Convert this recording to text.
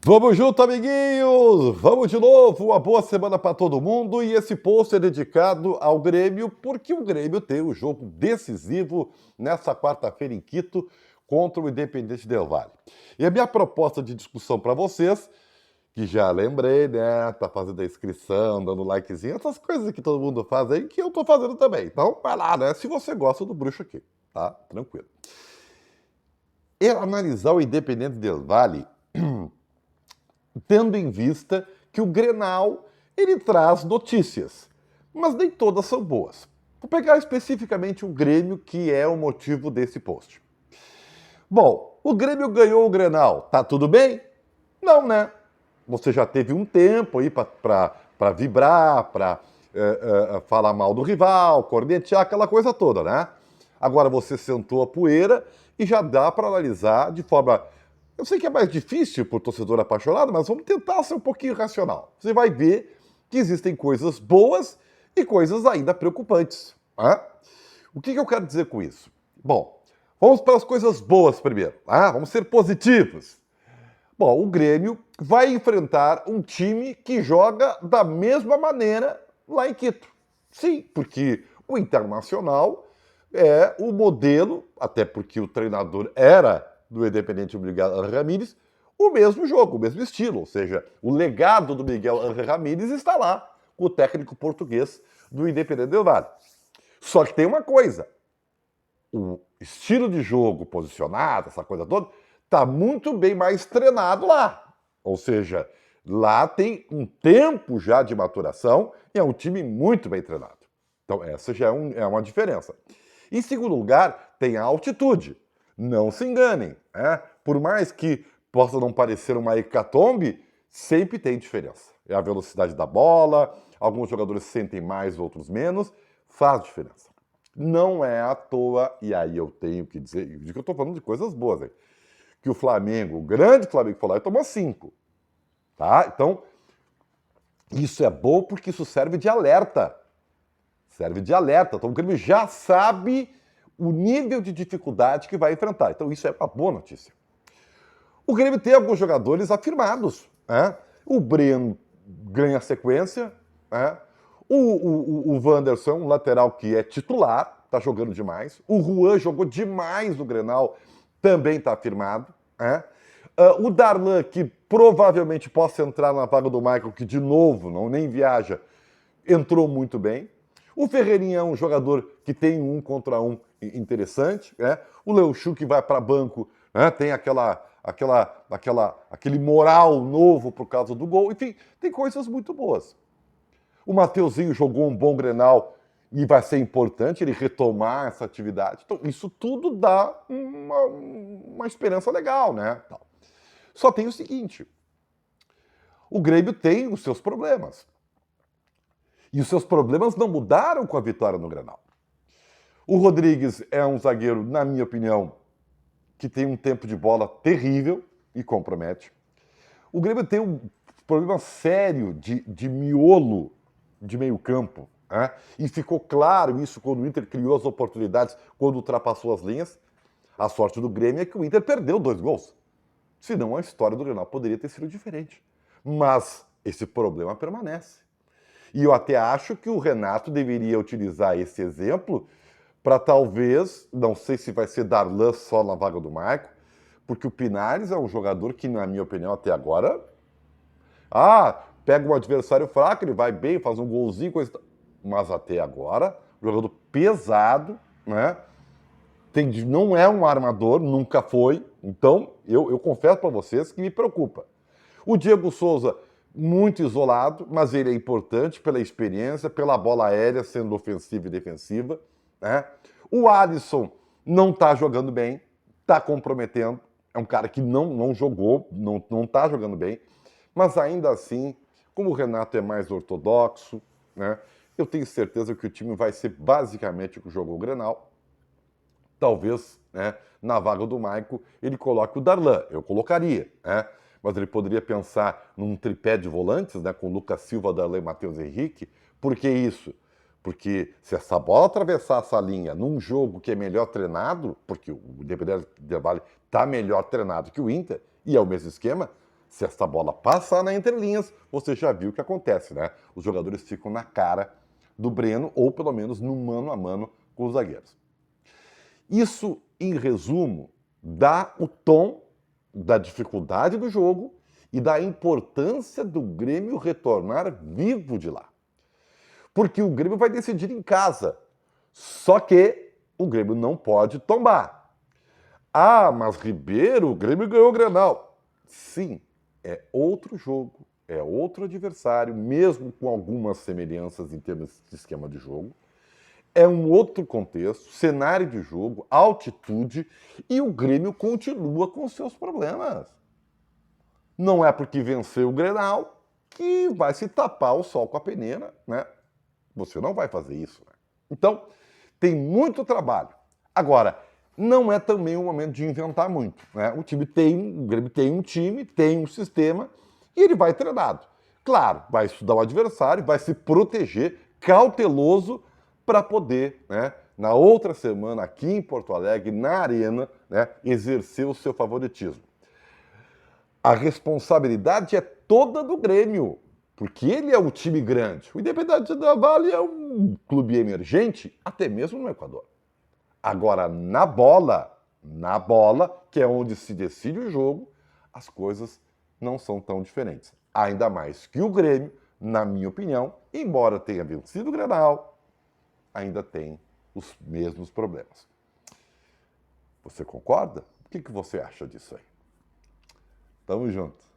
Vamos junto, amiguinhos! Vamos de novo! Uma boa semana para todo mundo. E esse post é dedicado ao Grêmio, porque o Grêmio tem um jogo decisivo nessa quarta-feira em Quito contra o Independente Del Valle. E a minha proposta de discussão para vocês, que já lembrei, né? Tá fazendo a inscrição, dando likezinho, essas coisas que todo mundo faz aí, que eu tô fazendo também. Então, vai lá, né? Se você gosta do bruxo aqui, tá? Tranquilo. E analisar o Independente Del Valle tendo em vista que o Grenal ele traz notícias, mas nem todas são boas. Vou pegar especificamente o Grêmio, que é o motivo desse post. Bom, o Grêmio ganhou o Grenal, tá tudo bem? Não, né? Você já teve um tempo aí para vibrar, para falar mal do rival, cornetear, aquela coisa toda, né? Agora você sentou a poeira e já dá para analisar de forma. Eu sei que é mais difícil para o torcedor apaixonado, mas vamos tentar ser um pouquinho racional. Você vai ver que existem coisas boas e coisas ainda preocupantes. Né? O que eu quero dizer com isso? Bom, vamos para as coisas boas primeiro. Vamos ser positivos. Bom, o Grêmio vai enfrentar um time que joga da mesma maneira lá em Quito. Sim, porque o Internacional é o modelo, até porque o treinador era do Independente Miguel Ramírez, o mesmo jogo, o mesmo estilo. Ou seja, o legado do Miguel Ramírez está lá, com o técnico português do Independente Del Valle. Só que tem uma coisa, o estilo de jogo posicionado, essa coisa toda, está muito bem mais treinado lá. Ou seja, lá tem um tempo já de maturação e é um time muito bem treinado. Então, essa já é uma diferença. Em segundo lugar, tem a altitude. Não se enganem. Por mais que possa não parecer uma hecatombe, sempre tem diferença. É a velocidade da bola, alguns jogadores sentem mais, outros menos, faz diferença. Não é à toa, e aí eu tenho que dizer, que eu estou falando de coisas boas, hein? Que o Flamengo, o grande Flamengo foi lá e tomou 5. Tá? Então, isso é bom porque isso serve de alerta. Serve de alerta. Então, o Grêmio já sabe o nível de dificuldade que vai enfrentar. Então, isso é uma boa notícia. O Grêmio tem alguns jogadores afirmados. O Breno ganha sequência. O Wanderson, um lateral que é titular, está jogando demais. O Juan jogou demais no Grenal, também está afirmado. O Darlan, que provavelmente possa entrar na vaga do Michael, que de novo não nem viaja, entrou muito bem. O Ferreirinha é um jogador que tem um contra um interessante. O Leuchu, que vai para banco, tem aquele moral novo por causa do gol. Enfim, tem coisas muito boas. O Mateuzinho jogou um bom Grenal e vai ser importante ele retomar essa atividade. Então, isso tudo dá uma esperança legal, né? Só tem o seguinte, o Grêmio tem os seus problemas. E os seus problemas não mudaram com a vitória no Grenal. O Rodrigues é um zagueiro, na minha opinião, que tem um tempo de bola terrível e compromete. O Grêmio tem um problema sério de miolo de meio campo. E ficou claro isso quando o Inter criou as oportunidades, quando ultrapassou as linhas. A sorte do Grêmio é que o Inter perdeu 2 gols. Senão a história do Grenal poderia ter sido diferente. Mas esse problema permanece. E eu até acho que o Renato deveria utilizar esse exemplo para talvez, não sei se vai ser Darlan só na vaga do Marco, porque o Pinares é um jogador que, na minha opinião, até agora... pega um adversário fraco, ele vai bem, faz um golzinho, coisa... mas até agora, jogador pesado, né? Não é um armador, nunca foi. Então, eu confesso para vocês que me preocupa. O Diego Souza, muito isolado, mas ele é importante pela experiência, pela bola aérea, sendo ofensiva e defensiva. O Alisson não está jogando bem, está comprometendo. É um cara que não jogou, não está jogando bem. Mas ainda assim, como o Renato é mais ortodoxo, eu tenho certeza que o time vai ser basicamente o que jogou o Grenal. Talvez, na vaga do Maico, ele coloque o Darlan. Eu colocaria, mas ele poderia pensar num tripé de volantes, com Lucas Silva, Darlan e Matheus Henrique. Por que isso? Porque se essa bola atravessar essa linha num jogo que é melhor treinado, porque o Independente Del Valle está melhor treinado que o Inter, e é o mesmo esquema, Se essa bola passar na entrelinhas, você já viu o que acontece, né? Os jogadores ficam na cara do Breno, ou pelo menos no mano a mano com os zagueiros. Isso, em resumo, dá o tom da dificuldade do jogo e da importância do Grêmio retornar vivo de lá. Porque o Grêmio vai decidir em casa. Só que o Grêmio não pode tombar. Ah, mas Ribeiro, o Grêmio ganhou o Grenal. Sim, é outro jogo, é outro adversário, mesmo com algumas semelhanças em termos de esquema de jogo. É um outro contexto, cenário de jogo, altitude, e o Grêmio continua com seus problemas. Não é porque venceu o Grenal que vai se tapar o sol com a peneira, né? Você não vai fazer isso, né? Então, tem muito trabalho. Agora, não é também o momento de inventar muito, né? O Grêmio tem um time, tem um sistema e ele vai treinado. Claro, vai estudar o adversário, vai se proteger, cauteloso, para poder, né, na outra semana, aqui em Porto Alegre, na Arena, né, exercer o seu favoritismo. A responsabilidade é toda do Grêmio, porque ele é um time grande. O Independente da Vale é um clube emergente, até mesmo no Equador. Agora, na bola, que é onde se decide o jogo, as coisas não são tão diferentes. Ainda mais que o Grêmio, na minha opinião, embora tenha vencido o Grenal, ainda tem os mesmos problemas. Você concorda? O que você acha disso aí? Tamo junto.